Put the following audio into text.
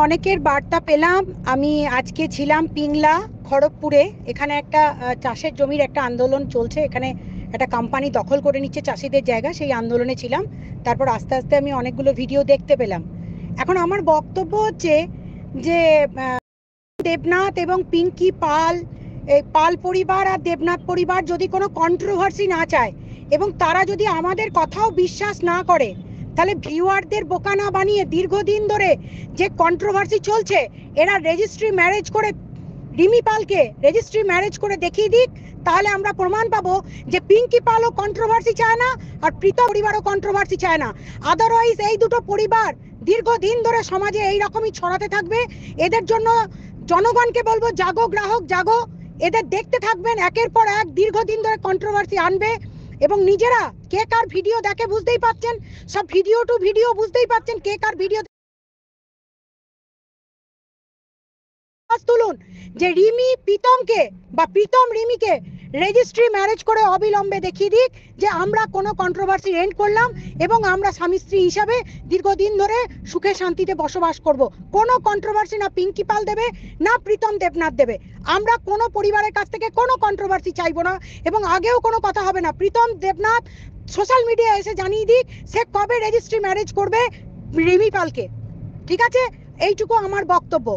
অনেকের বার্তা পেলাম। আমি আজকে ছিলাম পিংলা খড়গপুরে। এখানে একটা চাষের জমির একটা আন্দোলন চলছে। এখানে একটা কোম্পানি দখল করে নিচ্ছে চাষিদের জায়গা, সেই আন্দোলনে ছিলাম। তারপর আস্তে আস্তে আমি অনেকগুলো ভিডিও দেখতে পেলাম। এখন আমার বক্তব্য হচ্ছে যে দেবনাথ এবং পিঙ্কি পাল, এই পাল পরিবার আর দেবনাথ পরিবার যদি কোনো কন্ট্রোভার্সি না চায় এবং তারা যদি আমাদের কথাও বিশ্বাস না করে, তাহলে ভিউয়ারদের বোকা না বানিয়ে দীর্ঘদিন ধরে যে কন্ট্রোভার্সি চলছে, এরা রেজিস্ট্রি ম্যারেজ করে রিমি পালকে রেজিস্ট্রি ম্যারেজ করে দেখিয়ে দিক। তাহলে আমরা প্রমাণ পাবো যে পিঙ্কি পালও কন্ট্রোভার্সি চায় না আর প্রীতম পরিবারও কন্ট্রোভার্সি চায় না। আদারওয়াইজ এই দুটো পরিবার দীর্ঘদিন ধরে সমাজে এইরকমই ছড়াতে থাকবে। এদের জন্য জনগণকে বলবো, জাগো গ্রাহক জাগো। এদের দেখতে থাকবেন একের পর এক দীর্ঘদিন ধরে কন্ট্রোভার্সি আনবে। এবং নিজেরা কে কার ভিডিও দেখে বুঝতেই পাচ্ছেন, সব ভিডিও টু ভিডিও বুঝতেই পাচ্ছেন কে কার ভিডিও তুলুন যে রিমি প্রীতমকে বা প্রীতম রিমিকে রেজিস্ট্রি ম্যারেজ করে অবিলম্বে দেখিয়ে দিক যে আমরা কোনো কন্ট্রোভার্সি এন্ড করলাম এবং আমরা স্বামী স্ত্রী হিসাবে দীর্ঘদিন ধরে সুখে শান্তিতে বসবাস করব। কোনো কন্ট্রোভার্সি না পিঙ্কি পাল দেবে না প্রীতম দেবনাথ দেবে। আমরা কোনো পরিবারের কাছ থেকে কোনো কন্ট্রোভার্সি চাইবো না এবং আগেও কোনো কথা হবে না। প্রীতম দেবনাথ সোশ্যাল মিডিয়া এসে জানিয়ে দিক সে কবে রেজিস্ট্রি ম্যারেজ করবে রিমি পালকে। ঠিক আছে, এইটুকু আমার বক্তব্য।